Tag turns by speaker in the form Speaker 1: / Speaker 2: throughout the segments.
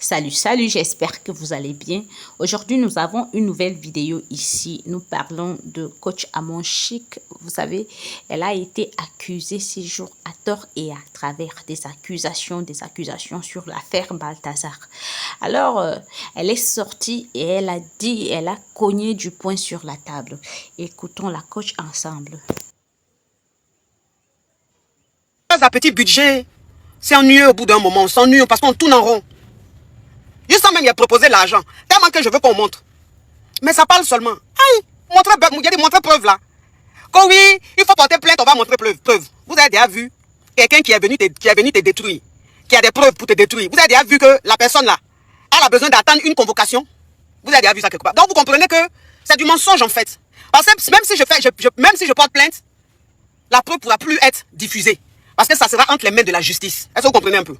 Speaker 1: Salut, j'espère que vous allez bien. Aujourd'hui, nous avons une nouvelle vidéo ici. Nous parlons de coach Amon Chic. Vous savez, elle a été accusée 6 jours à tort et à travers des accusations sur l'affaire Balthazar. Alors, elle est sortie et elle a cogné du poing sur la table. Écoutons la coach ensemble.
Speaker 2: À petit budget, c'est ennuyeux au bout d'un moment, on s'ennuie parce qu'on tourne en rond. Je sens même, il a proposé l'argent, tellement que je veux qu'on montre. Mais ça parle seulement. Aïe, il y a des montres preuves là. Quand oui, il faut porter plainte, on va montrer preuve. Vous avez déjà vu quelqu'un qui est venu te détruire, qui a des preuves pour te détruire. Vous avez déjà vu que la personne là, elle a besoin d'attendre une convocation. Vous avez déjà vu ça quelque part. Donc vous comprenez que c'est du mensonge en fait. Parce que même si je porte plainte, la preuve ne pourra plus être diffusée. Parce que ça sera entre les mains de la justice. Est-ce que vous comprenez un peu?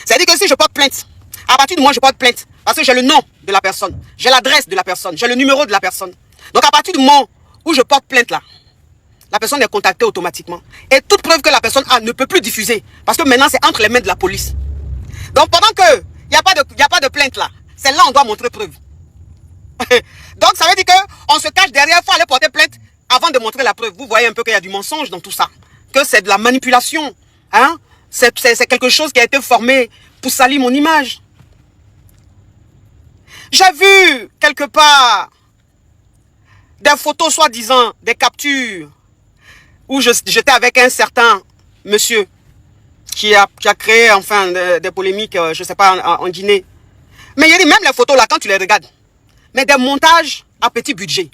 Speaker 2: C'est-à-dire que si je porte plainte, à partir de moi, je porte plainte. Parce que j'ai le nom de la personne, j'ai l'adresse de la personne, j'ai le numéro de la personne. Donc à partir du moment où je porte plainte là, la personne est contactée automatiquement. Et toute preuve que la personne a ne peut plus diffuser. Parce que maintenant, c'est entre les mains de la police. Donc pendant que il n'y a pas de plainte là, c'est là on doit montrer preuve. Donc ça veut dire qu'on se cache derrière, il faut aller porter plainte avant de montrer la preuve. Vous voyez un peu qu'il y a du mensonge dans tout ça. Que c'est de la manipulation. Hein? C'est quelque chose qui a été formé pour salir mon image. J'ai vu quelque part des photos soi-disant, des captures, où j'étais avec un certain monsieur qui a créé enfin des polémiques, je ne sais pas, en Guinée. Mais il y a même les photos là, quand tu les regardes, mais des montages à petit budget.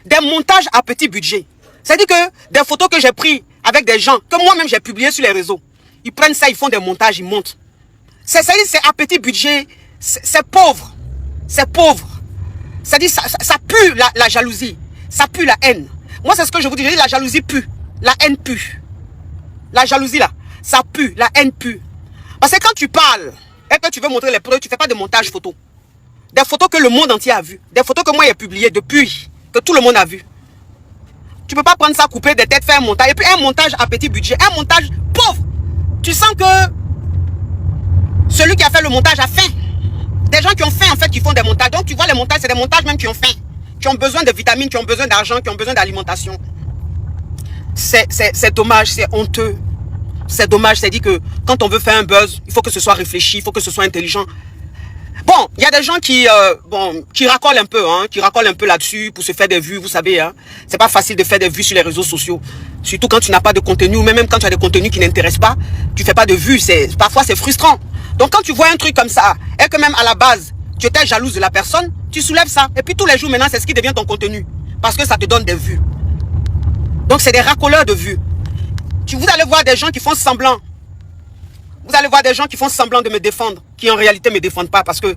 Speaker 2: Des montages à petit budget. C'est-à-dire que des photos que j'ai prises avec des gens, que moi-même j'ai publiées sur les réseaux, ils prennent ça, ils font des montages, ils montent. C'est à petit budget, c'est pauvre. C'est pauvre. C'est-à-dire ça pue la jalousie, ça pue la haine. Moi c'est ce que je vous dis, la jalousie pue, la haine pue. La jalousie là, ça pue, la haine pue. Parce que quand tu parles et que tu veux montrer les preuves, tu ne fais pas de montage photo. Des photos que le monde entier a vues, des photos que moi j'ai publiées depuis, que tout le monde a vu. Tu ne peux pas prendre ça, couper des têtes, faire un montage. Et puis un montage à petit budget, un montage pauvre. Tu sens que celui qui a fait le montage a faim. Des gens qui ont faim en fait, qui font des montages. Donc tu vois les montages, c'est des montages même qui ont faim. Qui ont besoin de vitamines, qui ont besoin d'argent, qui ont besoin d'alimentation. C'est dommage, c'est honteux. C'est dommage, c'est dit que quand on veut faire un buzz, il faut que ce soit réfléchi, il faut que ce soit intelligent. Bon, il y a des gens qui racolent un peu, hein, qui racolent un peu là-dessus pour se faire des vues, vous savez, hein. C'est pas facile de faire des vues sur les réseaux sociaux. Surtout quand tu n'as pas de contenu, ou même quand tu as des contenus qui n'intéressent pas, tu fais pas de vues, parfois c'est frustrant. Donc quand tu vois un truc comme ça, et que même à la base, tu étais jalouse de la personne, tu soulèves ça. Et puis tous les jours maintenant, c'est ce qui devient ton contenu. Parce que ça te donne des vues. Donc c'est des racoleurs de vues. Vous allez voir des gens qui font semblant. Vous allez voir des gens qui font semblant de me défendre, qui en réalité ne me défendent pas parce qu'ils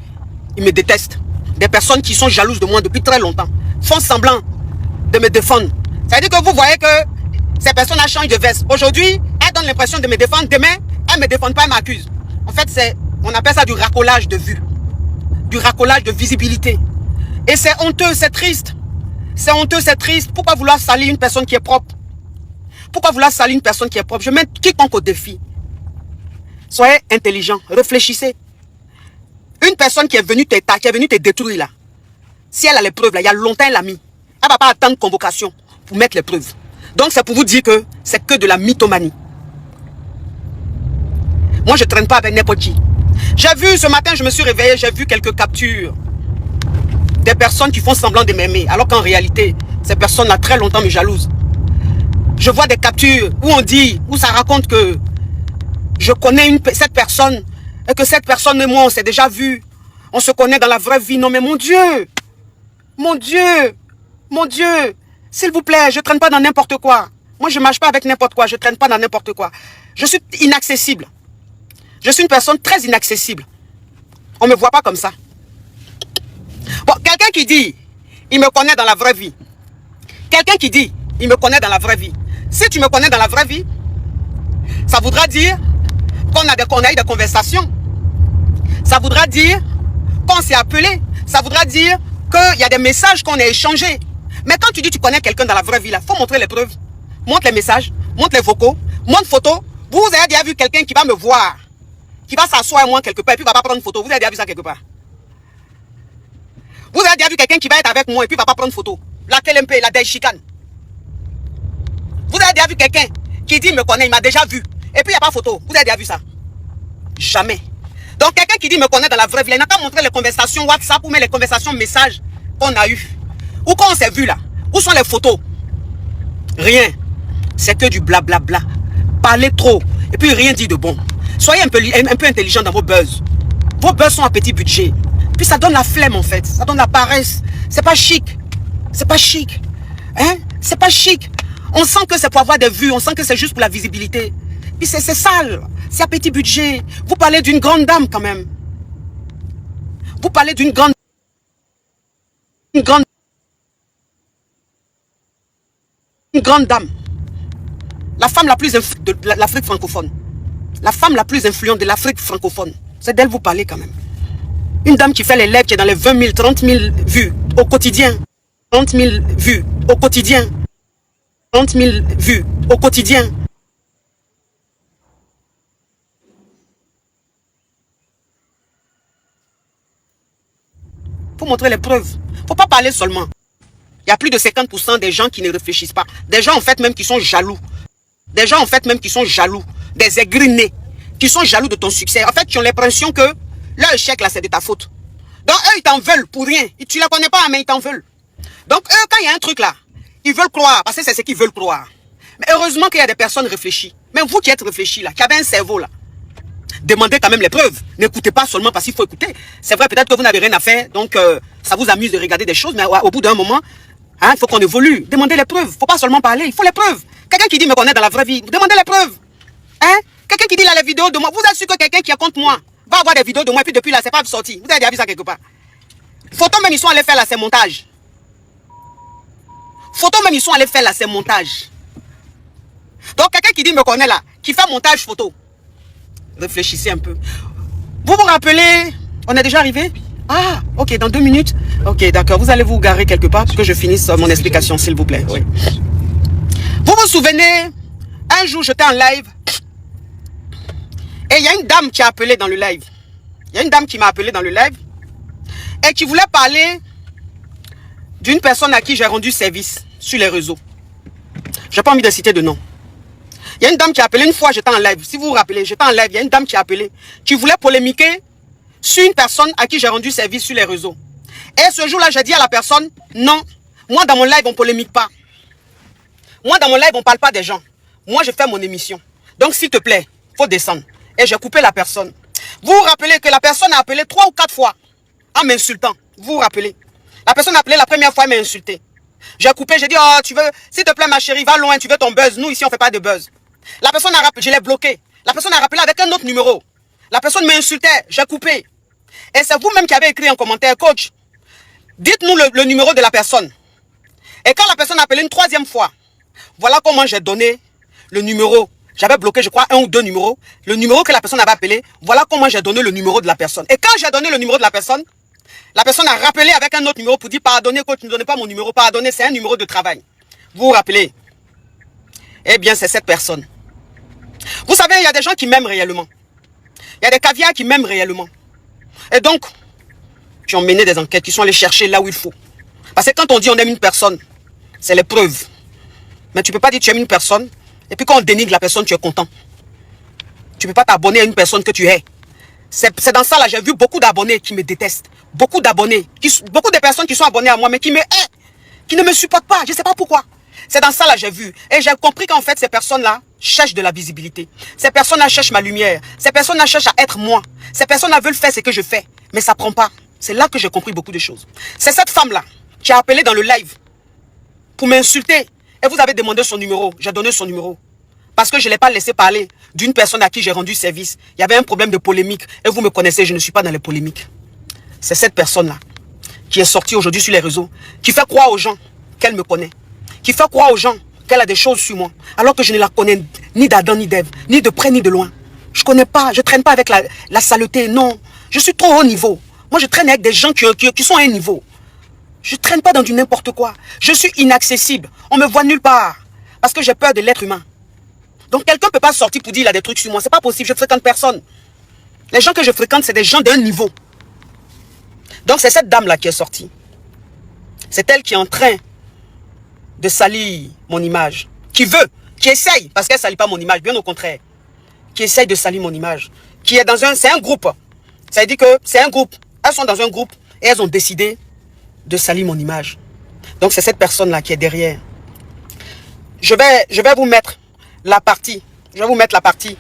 Speaker 2: me détestent. Des personnes qui sont jalouses de moi depuis très longtemps, font semblant de me défendre. Ça veut dire que vous voyez que ces personnes changent de veste. Aujourd'hui, elles donnent l'impression de me défendre. Demain, elles ne me défendent pas, elles m'accusent. En fait, on appelle ça du racolage de vue. Du racolage de visibilité. Et c'est honteux, c'est triste. C'est honteux, c'est triste. Pourquoi vouloir salir une personne qui est propre? Pourquoi vouloir salir une personne qui est propre? Je mets quiconque au défi. Soyez intelligent, réfléchissez. Une personne qui est venue te détruire là, si elle a les preuves là, il y a longtemps elle l'a mis. Elle ne va pas attendre convocation pour mettre les preuves. Donc c'est pour vous dire que c'est que de la mythomanie. Moi je ne traîne pas avec n'importe qui. J'ai vu ce matin, je me suis réveillé, j'ai vu quelques captures des personnes qui font semblant de m'aimer, alors qu'en réalité, ces personnes là très longtemps me jalousent. Je vois des captures où on dit, où ça raconte que je connais cette personne et que cette personne et moi on s'est déjà vu. On se connaît dans la vraie vie. Non mais mon Dieu, mon Dieu, mon Dieu, s'il vous plaît, je ne traîne pas dans n'importe quoi. Moi je ne marche pas avec n'importe quoi, je ne traîne pas dans n'importe quoi. Je suis inaccessible. Je suis une personne très inaccessible. On ne me voit pas comme ça. Bon, quelqu'un qui dit, il me connaît dans la vraie vie. Quelqu'un qui dit, il me connaît dans la vraie vie. Si tu me connais dans la vraie vie, ça voudra dire qu'on a eu des conversations. Ça voudra dire qu'on s'est appelé. Ça voudra dire qu'il y a des messages qu'on a échangés. Mais quand tu dis que tu connais quelqu'un dans la vraie vie, il faut montrer les preuves. Montre les messages, montre les vocaux, montre photos. Vous avez déjà vu quelqu'un qui va me voir qui va s'asseoir moi quelque part et puis va pas prendre photo. Vous avez déjà vu ça quelque part? Vous avez déjà vu quelqu'un qui va être avec moi et puis va pas prendre photo? La KLMP, la chicane. Vous avez déjà vu quelqu'un qui dit il me connaît, il m'a déjà vu et puis il n'y a pas photo? Vous avez déjà vu ça? Jamais. Donc quelqu'un qui dit me connaît dans la vraie vie, il n'a qu'à montrer les conversations WhatsApp ou même les conversations messages qu'on a eues. Ou quand on s'est vu là. Où sont les photos? Rien. C'est que du blablabla. Parlez trop et puis rien dit de bon. Soyez un peu intelligent dans vos buzz. Vos buzz sont à petit budget. Puis ça donne la flemme en fait. Ça donne la paresse. C'est pas chic. C'est pas chic. Hein? C'est pas chic. On sent que c'est pour avoir des vues. On sent que c'est juste pour la visibilité. Puis c'est sale. C'est à petit budget. Vous parlez d'une grande dame quand même. Vous parlez d'une grande... Une grande dame. La femme la plus de l'Afrique francophone. La femme la plus influente de l'Afrique francophone. C'est d'elle vous parlez quand même. Une dame qui fait les lives, qui est dans les 20 000, 30 000 vues au quotidien. 30 000 vues au quotidien. 30 000 vues au quotidien. Faut montrer les preuves. Faut pas parler seulement. Il y a plus de 50% des gens qui ne réfléchissent pas. Des gens en fait même qui sont jaloux. Des gens en fait même qui sont jaloux. Des aigris-nés qui sont jaloux de ton succès. En fait, qui ont l'impression que leur échec là, c'est de ta faute. Donc eux, ils t'en veulent pour rien. Tu ne les connais pas, mais ils t'en veulent. Donc eux, quand il y a un truc là, ils veulent croire, parce que c'est ce qu'ils veulent croire. Mais heureusement qu'il y a des personnes réfléchies. Même vous qui êtes réfléchis là, qui avez un cerveau là, demandez quand même les preuves. N'écoutez pas seulement parce qu'il faut écouter. C'est vrai, peut-être que vous n'avez rien à faire, donc ça vous amuse de regarder des choses, mais au bout d'un moment, hein, il faut qu'on évolue. Demandez les preuves. Il ne faut pas seulement parler, il faut les preuves. Quelqu'un qui dit me connaît dans la vraie vie, demandez les preuves. Hein? Quelqu'un qui dit là les vidéos de moi, vous êtes sûr que quelqu'un qui raconte moi va avoir des vidéos de moi et puis depuis là, c'est pas sorti. Vous avez déjà vu ça quelque part? Photos même, ils sont allés faire là, ces montages. Photos même, ils sont allés faire là, ces montages. Donc quelqu'un qui dit me connaît là, qui fait montage photo. Réfléchissez un peu. Vous vous rappelez, on est déjà arrivé? Ah, ok, dans 2 minutes. Ok, d'accord, vous allez vous garer quelque part pour que je finisse mon explication, s'il vous plaît. Oui. Vous vous souvenez, un jour j'étais en live et il y a une dame qui a appelé dans le live. Il y a une dame qui m'a appelé dans le live et qui voulait parler d'une personne à qui j'ai rendu service sur les réseaux. Je n'ai pas envie de citer de nom. Il y a une dame qui a appelé une fois, j'étais en live. Si vous vous rappelez, j'étais en live. Il y a une dame qui a appelé, qui voulait polémiquer sur une personne à qui j'ai rendu service sur les réseaux. Et ce jour-là, j'ai dit à la personne, non, moi dans mon live, on ne polémique pas. Moi dans mon live, on ne parle pas des gens. Moi, je fais mon émission. Donc, s'il te plaît, il faut descendre. Et j'ai coupé la personne. Vous vous rappelez que la personne a appelé 3 ou 4 fois en m'insultant. Vous vous rappelez? La personne a appelé la première fois, elle m'a insulté. J'ai coupé, j'ai dit, oh, tu veux, s'il te plaît, ma chérie, va loin, tu veux ton buzz. Nous, ici, on ne fait pas de buzz. La personne a rappelé, je l'ai bloqué. La personne a rappelé avec un autre numéro. La personne m'insultait, j'ai coupé. Et c'est vous-même qui avez écrit en commentaire, coach, dites-nous le numéro de la personne. Et quand la personne a appelé une 3e fois, voilà comment j'ai donné le numéro. J'avais bloqué, je crois, 1 ou 2 numéros. Le numéro que la personne avait appelé, voilà comment j'ai donné le numéro de la personne. Et quand j'ai donné le numéro de la personne a rappelé avec un autre numéro pour dire, pardonnez, coach, ne donnez pas mon numéro, pardonnez, c'est un numéro de travail. Vous vous rappelez? Eh bien, c'est cette personne. Vous savez, il y a des gens qui m'aiment réellement. Il y a des caviars qui m'aiment réellement. Et donc, qui ont mené des enquêtes, qui sont allés chercher là où il faut. Parce que quand on dit on aime une personne, c'est les preuves. Mais tu ne peux pas dire tu aimes une personne, et puis quand on dénigre la personne, tu es content. Tu ne peux pas t'abonner à une personne que tu hais. C'est dans ça là, j'ai vu beaucoup d'abonnés qui me détestent. Beaucoup d'abonnés, beaucoup de personnes qui sont abonnées à moi, mais qui me haient, qui ne me supportent pas. Je ne sais pas pourquoi. C'est dans ça là, j'ai vu. Et j'ai compris qu'en fait, ces personnes-là cherchent de la visibilité. Ces personnes-là cherchent ma lumière. Ces personnes-là cherchent à être moi. Ces personnes-là veulent faire ce que je fais. Mais ça ne prend pas. C'est là que j'ai compris beaucoup de choses. C'est cette femme-là qui a appelé dans le live pour m'insulter. Et vous avez demandé son numéro. J'ai donné son numéro. Parce que je ne l'ai pas laissé parler d'une personne à qui j'ai rendu service. Il y avait un problème de polémique. Et vous me connaissez, je ne suis pas dans les polémiques. C'est cette personne-là qui est sortie aujourd'hui sur les réseaux, qui fait croire aux gens qu'elle me connaît, qui fait croire aux gens qu'elle a des choses sur moi, alors que je ne la connais ni d'Adam ni d'Ève, ni de près ni de loin. Je ne connais pas, je ne traîne pas avec la saleté, non. Je suis trop haut niveau. Moi, je traîne avec des gens qui sont à un niveau. Je ne traîne pas dans du n'importe quoi. Je suis inaccessible. On me voit nulle part. Parce que j'ai peur de l'être humain. Donc, quelqu'un ne peut pas sortir pour dire qu'il a des trucs sur moi. Ce n'est pas possible, je ne fréquente personne. Les gens que je fréquente, c'est des gens d'un niveau. Donc c'est cette dame-là qui est sortie. C'est elle qui est en train de salir mon image. Qui veut, qui essaye, parce qu'elle ne salit pas mon image, bien au contraire. Qui essaye de salir mon image. Qui est dans un, c'est un groupe. Ça veut dire que c'est un groupe. Elles sont dans un groupe et elles ont décidé de salir mon image. Donc c'est cette personne-là qui est derrière. Je vais vous mettre la partie. Je vais vous mettre la partie.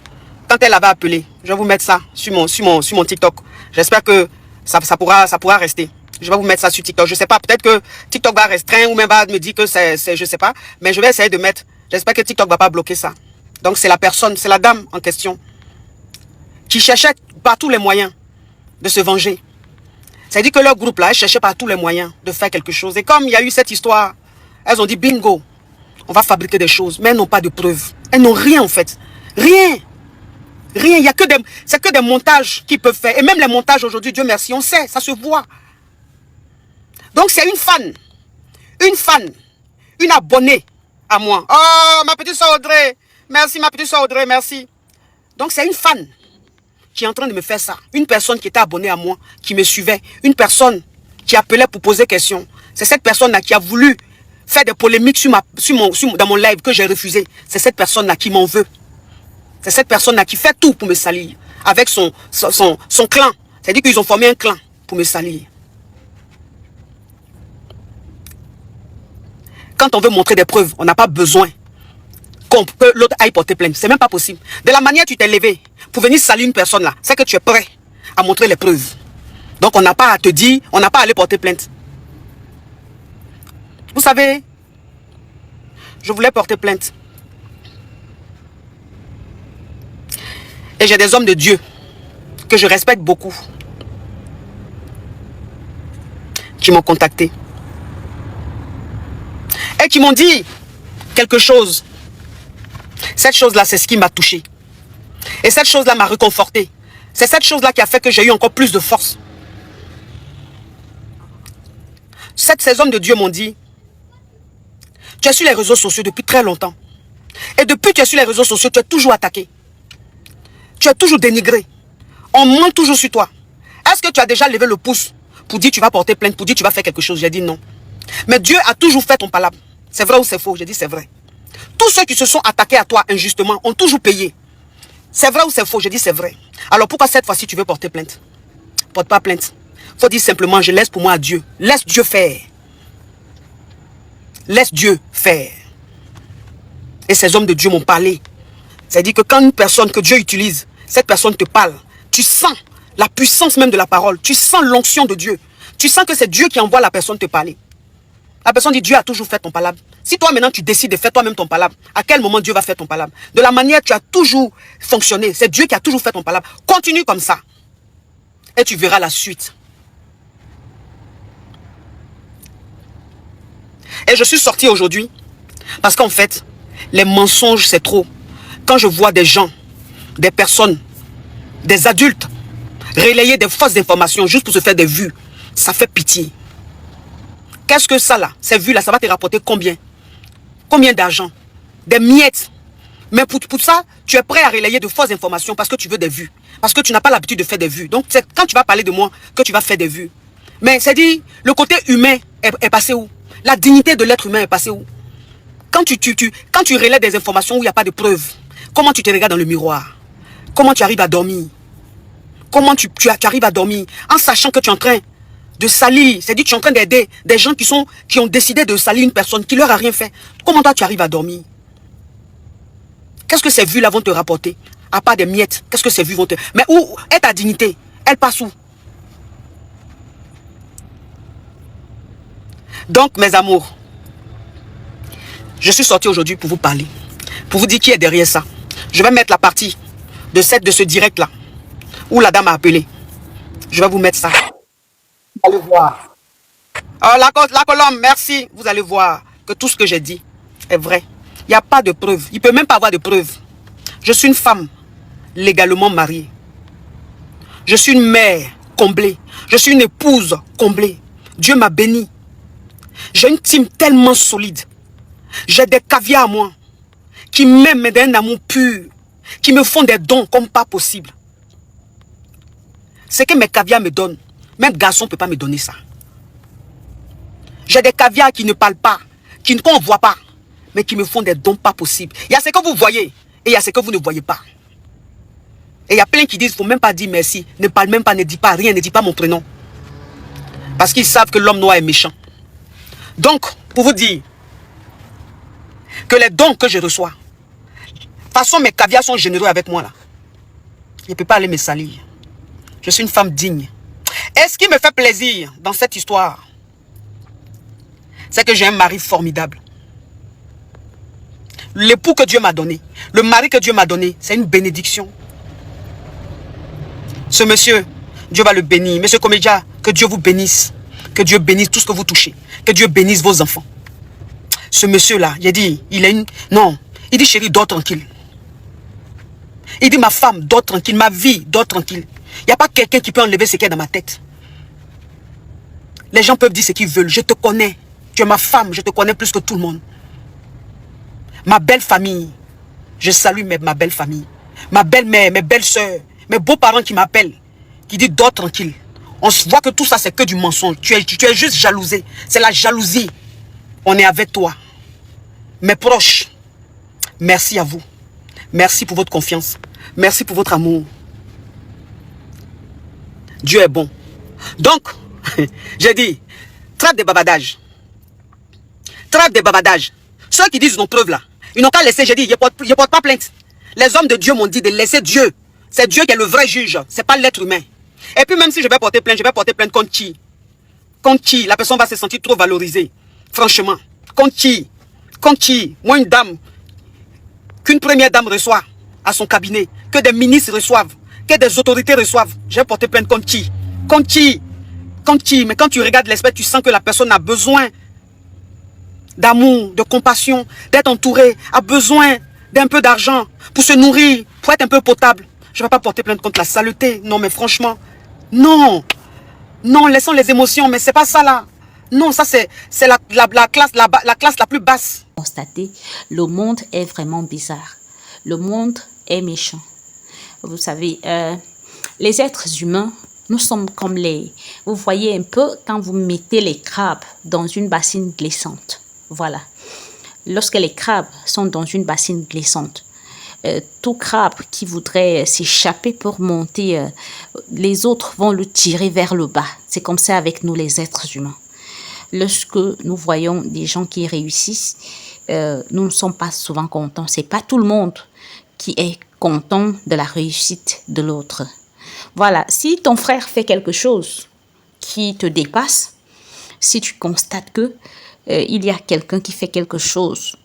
Speaker 2: Quand elle avait appelé, je vais vous mettre ça sur mon TikTok. J'espère que ça pourra rester. Je vais vous mettre ça sur TikTok. Je ne sais pas, peut-être que TikTok va restreindre ou même va me dire que c'est, je ne sais pas. Mais je vais essayer de mettre. J'espère que TikTok ne va pas bloquer ça. Donc c'est la personne, c'est la dame en question qui cherchait par tous les moyens de se venger. Ça dit que leur groupe là, elle cherchait par tous les moyens de faire quelque chose. Et comme il y a eu cette histoire, elles ont dit bingo, on va fabriquer des choses. Mais elles n'ont pas de preuves. Elles n'ont rien en fait. Rien. Rien. Il y a que c'est que des montages qu'ils peuvent faire. Et même les montages aujourd'hui, Dieu merci, on sait, ça se voit. Donc c'est une fan, une abonnée à moi. Oh, ma petite soeur Audrey, merci ma petite soeur Audrey, merci. Donc c'est une fan qui est en train de me faire ça. Une personne qui était abonnée à moi, qui me suivait, une personne qui appelait pour poser question. C'est cette personne-là qui a voulu faire des polémiques dans mon live que j'ai refusé. C'est cette personne-là qui m'en veut. C'est cette personne-là qui fait tout pour me salir avec son clan. C'est-à-dire qu'ils ont formé un clan pour me salir. Quand on veut montrer des preuves, on n'a pas besoin que l'autre aille porter plainte. C'est même pas possible. De la manière tu t'es levé pour venir salir une personne là, c'est que tu es prêt à montrer les preuves. Donc on n'a pas à te dire, on n'a pas à aller porter plainte. Vous savez, je voulais porter plainte. Et j'ai des hommes de Dieu que je respecte beaucoup qui m'ont contacté. Et qui m'ont dit quelque chose. Cette chose-là, c'est ce qui m'a touché. Et cette chose-là m'a réconforté. C'est cette chose-là qui a fait que j'ai eu encore plus de force. Ces hommes de Dieu m'ont dit, tu es sur les réseaux sociaux depuis très longtemps. Et depuis que tu es sur les réseaux sociaux, tu es toujours attaqué. Tu es toujours dénigré. On ment toujours sur toi. Est-ce que tu as déjà levé le pouce pour dire tu vas porter plainte, pour dire tu vas faire quelque chose? J'ai dit non. Mais Dieu a toujours fait ton palabre. C'est vrai ou c'est faux? J'ai dit c'est vrai. Tous ceux qui se sont attaqués à toi injustement ont toujours payé. C'est vrai ou c'est faux? J'ai dit c'est vrai. Alors pourquoi cette fois-ci tu veux porter plainte? Porte pas plainte. Il faut dire simplement je laisse pour moi à Dieu. Laisse Dieu faire. Laisse Dieu faire. Et ces hommes de Dieu m'ont parlé. C'est-à-dire que quand une personne que Dieu utilise, cette personne te parle, tu sens la puissance même de la parole. Tu sens l'onction de Dieu. Tu sens que c'est Dieu qui envoie la personne te parler. La personne dit Dieu a toujours fait ton palabre. Si toi maintenant tu décides de faire toi-même ton palabre, à quel moment Dieu va faire ton palabre? De la manière que tu as toujours fonctionné, c'est Dieu qui a toujours fait ton palabre. Continue comme ça. Et tu verras la suite. Et je suis sorti aujourd'hui parce qu'en fait, les mensonges c'est trop. Quand je vois des gens, des personnes, des adultes relayer des fausses informations juste pour se faire des vues, ça fait pitié. Qu'est-ce que ça là? Ces vues là, ça va te rapporter combien? Combien d'argent? Des miettes. Mais pour ça, tu es prêt à relayer de fausses informations parce que tu veux des vues. Parce que tu n'as pas l'habitude de faire des vues. Donc c'est quand tu vas parler de moi que tu vas faire des vues. Mais c'est dit, le côté humain est passé où? La dignité de l'être humain est passée où? Quand tu relais des informations où il n'y a pas de preuves, comment tu te regardes dans le miroir? Comment tu arrives à dormir? Comment tu arrives à dormir en sachant que tu es en train de salir? C'est-à-dire que tu es en train d'aider des gens qui ont décidé de salir une personne qui leur a rien fait. Comment toi tu arrives à dormir? Qu'est-ce que ces vues-là vont te rapporter? À part des miettes, qu'est-ce que ces vues vont te... Mais où est ta dignité? Elle passe où? Donc, mes amours, je suis sorti aujourd'hui pour vous parler. Pour vous dire qui est derrière ça. Je vais mettre la partie de ce direct-là, où la dame a appelé. Je vais vous mettre ça. Vous allez voir. Oh, la colombe, merci. Vous allez voir que tout ce que j'ai dit est vrai. Il n'y a pas de preuve. Il ne peut même pas avoir de preuve. Je suis une femme légalement mariée. Je suis une mère comblée. Je suis une épouse comblée. Dieu m'a béni. J'ai une team tellement solide. J'ai des caviars à moi qui m'aiment d'un amour pur, qui me font des dons comme pas possible. Ce que mes caviars me donnent, même garçon ne peut pas me donner ça. J'ai des caviars qui ne parlent pas, qu'on ne voit pas, mais qui me font des dons pas possibles. Il y a ce que vous voyez et il y a ce que vous ne voyez pas. Et il y a plein qui disent, il ne faut même pas dire merci, ne parle même pas, ne dis pas rien, ne dis pas mon prénom. Parce qu'ils savent que l'homme noir est méchant. Donc, pour vous dire que les dons que je reçois, de toute façon mes caviars sont généreux avec moi là. Je ne peux pas aller me salir. Je suis une femme digne. Et ce qui me fait plaisir dans cette histoire, c'est que j'ai un mari formidable. L'époux que Dieu m'a donné, le mari que Dieu m'a donné, c'est une bénédiction. Ce monsieur, Dieu va le bénir. Monsieur Komedia, que Dieu vous bénisse. Que Dieu bénisse tout ce que vous touchez. Que Dieu bénisse vos enfants. Ce monsieur-là, il a dit, il a une... Non, il dit chérie, dors tranquille. Il dit ma femme, dors tranquille. Ma vie, dors tranquille. Il n'y a pas quelqu'un qui peut enlever ce qui est dans ma tête. Les gens peuvent dire ce qu'ils veulent. Je te connais. Tu es ma femme, je te connais plus que tout le monde. Ma belle famille. Je salue ma belle famille. Ma belle-mère, mes belles-sœurs, mes beaux-parents qui m'appellent. Qui disent dors tranquille. On se voit que tout ça c'est que du mensonge. Tu es juste jalousé. C'est la jalousie. On est avec toi. Mes proches, merci à vous. Merci pour votre confiance. Merci pour votre amour. Dieu est bon. Donc, j'ai dit, trêve des babadages. Trêve des babadages. Ceux qui disent nos preuves là, ils n'ont qu'à laisser, j'ai dit, je porte pas plainte. Les hommes de Dieu m'ont dit de laisser Dieu. C'est Dieu qui est le vrai juge, c'est pas l'être humain. Et puis même si je vais porter plainte, contre qui? Contre qui? La personne va se sentir trop valorisée. Franchement. Contre qui? Contre qui? Moi, une dame, qu'une première dame reçoit à son cabinet, que des ministres reçoivent, que des autorités reçoivent, je vais porter plainte contre qui? Contre qui? Contre qui? Mais quand tu regardes l'esprit, tu sens que la personne a besoin d'amour, de compassion, d'être entourée, a besoin d'un peu d'argent pour se nourrir, pour être un peu potable. Je ne vais pas porter plainte contre la saleté. Non, mais franchement, non. Non, laissons les émotions, mais c'est pas ça là. Non, ça c'est la classe la plus basse.
Speaker 1: Constater, le monde est vraiment bizarre. Le monde est méchant. Vous savez, les êtres humains, nous sommes comme les... Vous voyez un peu quand vous mettez les crabes dans une bassine glissante. Voilà. Lorsque les crabes sont dans une bassine glissante, tout crabe qui voudrait s'échapper pour monter, les autres vont le tirer vers le bas. C'est comme ça avec nous les êtres humains. Lorsque nous voyons des gens qui réussissent, nous ne sommes pas souvent contents. C'est pas tout le monde qui est content de la réussite de l'autre. Voilà, si ton frère fait quelque chose qui te dépasse, si tu constates que il y a quelqu'un qui fait quelque chose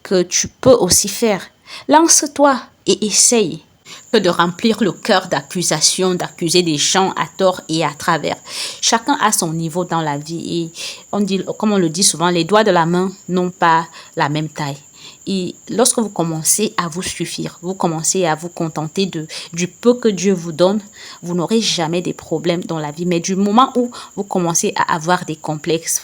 Speaker 1: que tu peux aussi faire, lance-toi et essaye que de remplir le cœur d'accusation, d'accuser des gens à tort et à travers. Chacun a son niveau dans la vie et on dit, comme on le dit souvent, les doigts de la main n'ont pas la même taille. Et lorsque vous commencez à vous suffire, vous commencez à vous contenter du peu que Dieu vous donne, vous n'aurez jamais des problèmes dans la vie. Mais du moment où vous commencez à avoir des complexes,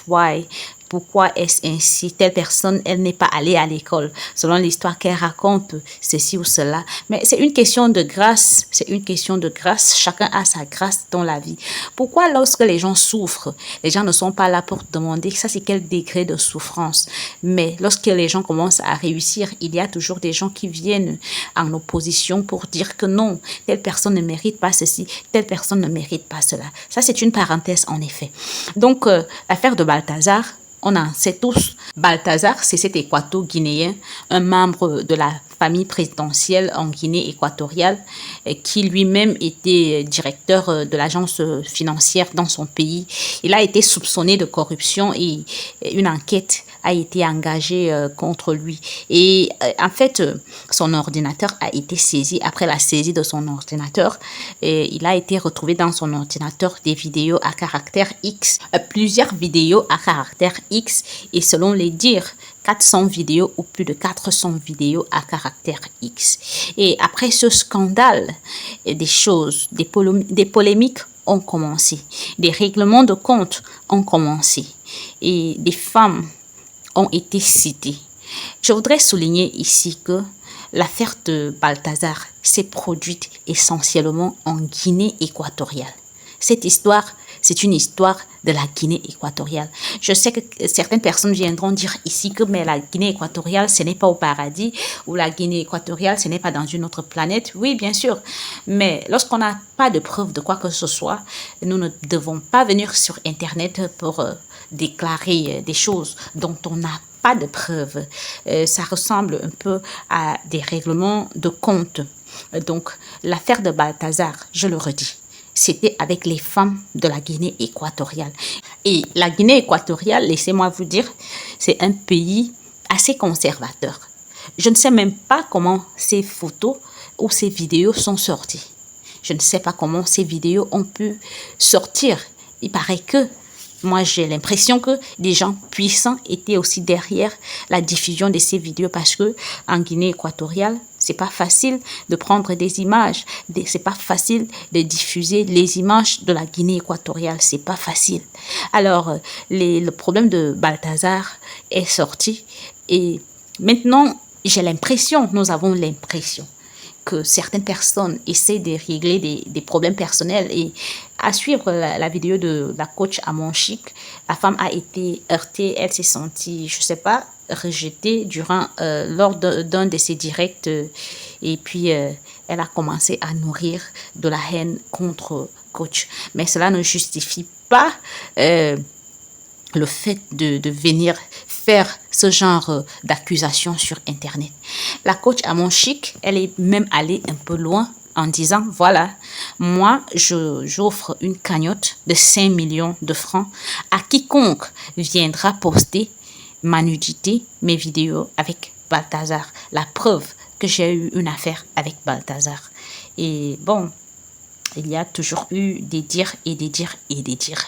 Speaker 1: pourquoi est-ce ainsi? Telle personne, elle n'est pas allée à l'école, selon l'histoire qu'elle raconte, ceci ou cela. Mais c'est une question de grâce, c'est une question de grâce. Chacun a sa grâce dans la vie. Pourquoi lorsque les gens souffrent, les gens ne sont pas là pour demander ça c'est quel degré de souffrance? Mais lorsque les gens commencent à réussir, il y a toujours des gens qui viennent en opposition pour dire que non, telle personne ne mérite pas ceci, telle personne ne mérite pas cela. Ça c'est une parenthèse en effet. Donc l'affaire de Balthazar, on en sait tous. Balthazar, c'est cet équato-guinéen, un membre de la famille présidentielle en Guinée équatoriale, qui lui-même était directeur de l'agence financière dans son pays. Il a été soupçonné de corruption et une enquête a été engagée contre lui. Et en fait, son ordinateur a été saisi. Après la saisie de son ordinateur, il a été retrouvé dans son ordinateur des vidéos à caractère X, plusieurs vidéos à caractère X, et selon les dires, 400 vidéos ou plus de 400 vidéos à caractère X. Et après ce scandale, des polémiques ont commencé. Des règlements de compte ont commencé. Et des femmes ont été citées. Je voudrais souligner ici que l'affaire de Balthazar s'est produite essentiellement en Guinée équatoriale. Cette histoire, c'est une histoire de la Guinée équatoriale. Je sais que certaines personnes viendront dire ici que mais la Guinée équatoriale, ce n'est pas au paradis, ou la Guinée équatoriale, ce n'est pas dans une autre planète. Oui, bien sûr. Mais lorsqu'on n'a pas de preuve de quoi que ce soit, nous ne devons pas venir sur Internet pour déclarer des choses dont on n'a pas de preuves. Ça ressemble un peu à des règlements de compte. Donc, l'affaire de Balthazar, je le redis, c'était avec les femmes de la Guinée équatoriale. Et la Guinée équatoriale, laissez-moi vous dire, c'est un pays assez conservateur. Je ne sais même pas comment ces photos ou ces vidéos sont sorties. Je ne sais pas comment ces vidéos ont pu sortir. Il paraît que moi, j'ai l'impression que des gens puissants étaient aussi derrière la diffusion de ces vidéos parce que en Guinée équatoriale, c'est pas facile de prendre des images. C'est pas facile de diffuser les images de la Guinée équatoriale. C'est pas facile. Alors, le problème de Balthazar est sorti et maintenant, nous avons l'impression que certaines personnes essaient de régler des problèmes personnels. Et à suivre la vidéo de la coach Amon Chic, la femme a été heurtée, elle s'est sentie, je sais pas, rejetée lors d'un de ses directs. Et puis, elle a commencé à nourrir de la haine contre coach. Mais cela ne justifie pas le fait de venir faire ce genre d'accusation sur Internet. La coach Amon Chic, elle est même allée un peu loin en disant, voilà, moi, j'offre une cagnotte de 5 millions de francs à quiconque viendra poster ma nudité, mes vidéos avec Balthazar. La preuve que j'ai eu une affaire avec Balthazar. Et bon, il y a toujours eu des dires et des dires et des dires.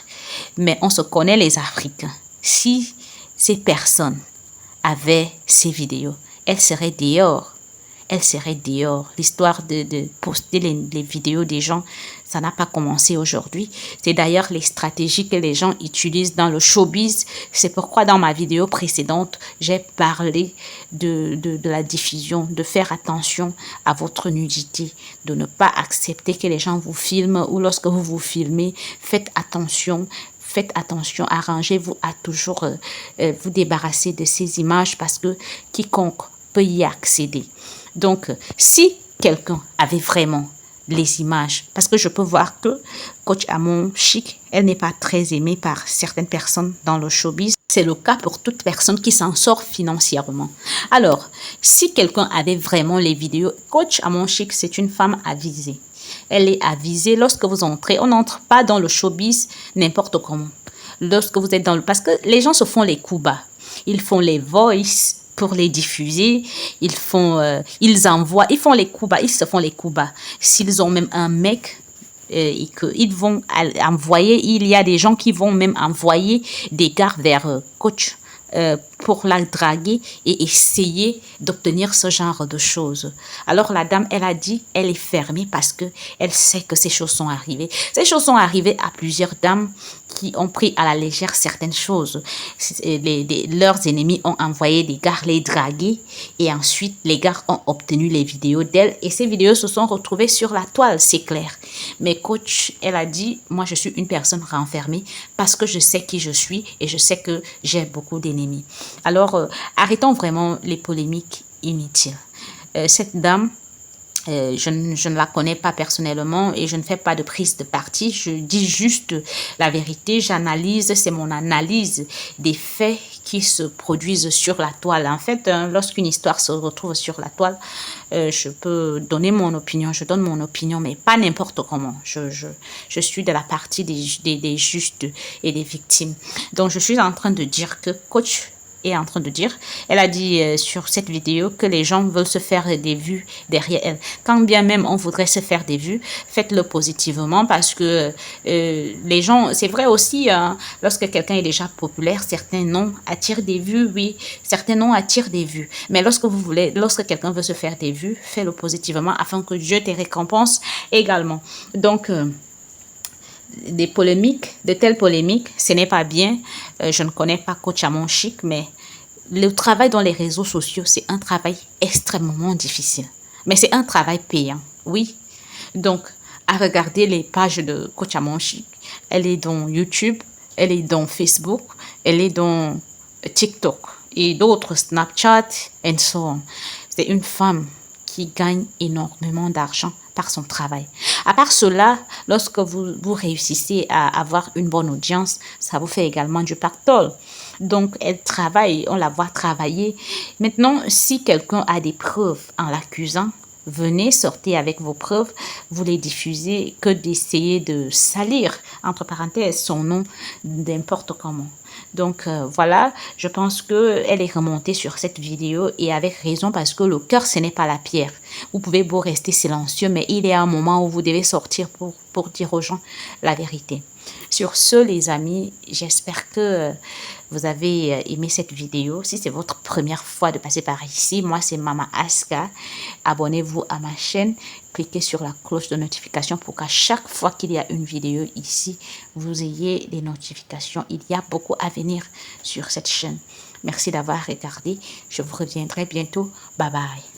Speaker 1: Mais on se connaît les Africains. Si ces personnes avaient ces vidéos, elles seraient dehors. Elles seraient dehors. L'histoire de poster les vidéos des gens, ça n'a pas commencé aujourd'hui. C'est d'ailleurs les stratégies que les gens utilisent dans le showbiz. C'est pourquoi dans ma vidéo précédente, j'ai parlé de la diffusion, de faire attention à votre nudité, de ne pas accepter que les gens vous filment ou lorsque vous vous filmez, faites attention, arrangez-vous à toujours vous débarrasser de ces images parce que quiconque peut y accéder. Donc, si quelqu'un avait vraiment les images, parce que je peux voir que coach Amon Chic, elle n'est pas très aimée par certaines personnes dans le showbiz. C'est le cas pour toute personne qui s'en sort financièrement. Alors, si quelqu'un avait vraiment les vidéos, coach Amon Chic, c'est une femme avisée. Elle est avisée. Lorsque vous entrez, on n'entre pas dans le showbiz n'importe comment. Lorsque vous êtes dans le... Parce que les gens se font les coups bas. Ils font les voice pour les diffuser. Ils font les coups bas. Ils se font les coups bas. S'ils ont même un mec... et qu'ils vont envoyer, il y a des gens qui vont même envoyer des gars vers coach pour la draguer et essayer d'obtenir ce genre de choses. Alors la dame, elle a dit, elle est fermée parce que elle sait que ces choses sont arrivées. Ces choses sont arrivées à plusieurs dames qui ont pris à la légère certaines choses. Leurs ennemis ont envoyé des gars les draguer et ensuite les gars ont obtenu les vidéos d'elles et ces vidéos se sont retrouvées sur la toile, c'est clair. Mais coach, elle a dit, moi je suis une personne renfermée parce que je sais qui je suis et je sais que j'ai beaucoup d'ennemis. Alors, arrêtons vraiment les polémiques inutiles. Cette dame, je ne la connais pas personnellement et je ne fais pas de prise de parti. Je dis juste la vérité. J'analyse, c'est mon analyse des faits qui se produisent sur la toile. En fait, lorsqu'une histoire se retrouve sur la toile, je peux donner mon opinion. Je donne mon opinion, mais pas n'importe comment. Je suis de la partie des justes et des victimes. Donc, je suis en train de dire que coach est en train de dire, elle a dit sur cette vidéo que les gens veulent se faire des vues derrière elle. Quand bien même on voudrait se faire des vues, faites-le positivement parce que les gens, c'est vrai aussi, lorsque quelqu'un est déjà populaire, certains noms attirent des vues, oui, certains noms attirent des vues. Mais lorsque quelqu'un veut se faire des vues, fais-le positivement afin que Dieu te récompense également. Donc, de telles polémiques, ce n'est pas bien. Je ne connais pas coach Amon Chic, mais le travail dans les réseaux sociaux, c'est un travail extrêmement difficile. Mais c'est un travail payant, oui. Donc, à regarder les pages de Coach Amon Chic. Elle est dans YouTube, elle est dans Facebook, elle est dans TikTok et d'autres, Snapchat, and so on. C'est une femme qui gagne énormément d'argent par son travail. À part cela, lorsque vous réussissez à avoir une bonne audience, ça vous fait également du pactole. Donc, elle travaille, on la voit travailler. Maintenant, si quelqu'un a des preuves en l'accusant, venez, sortez avec vos preuves, vous les diffusez, que d'essayer de salir, entre parenthèses, son nom n'importe comment. Donc voilà, je pense qu'elle est remontée sur cette vidéo et avec raison parce que le cœur, ce n'est pas la pierre. Vous pouvez beau rester silencieux, mais il y a un moment où vous devez sortir pour dire aux gens la vérité. Sur ce, les amis, j'espère que vous avez aimé cette vidéo. Si c'est votre première fois de passer par ici, moi c'est Mama Aska. Abonnez-vous à ma chaîne. Cliquez sur la cloche de notification pour qu'à chaque fois qu'il y a une vidéo ici, vous ayez les notifications. Il y a beaucoup à venir sur cette chaîne. Merci d'avoir regardé. Je vous reviendrai bientôt. Bye bye.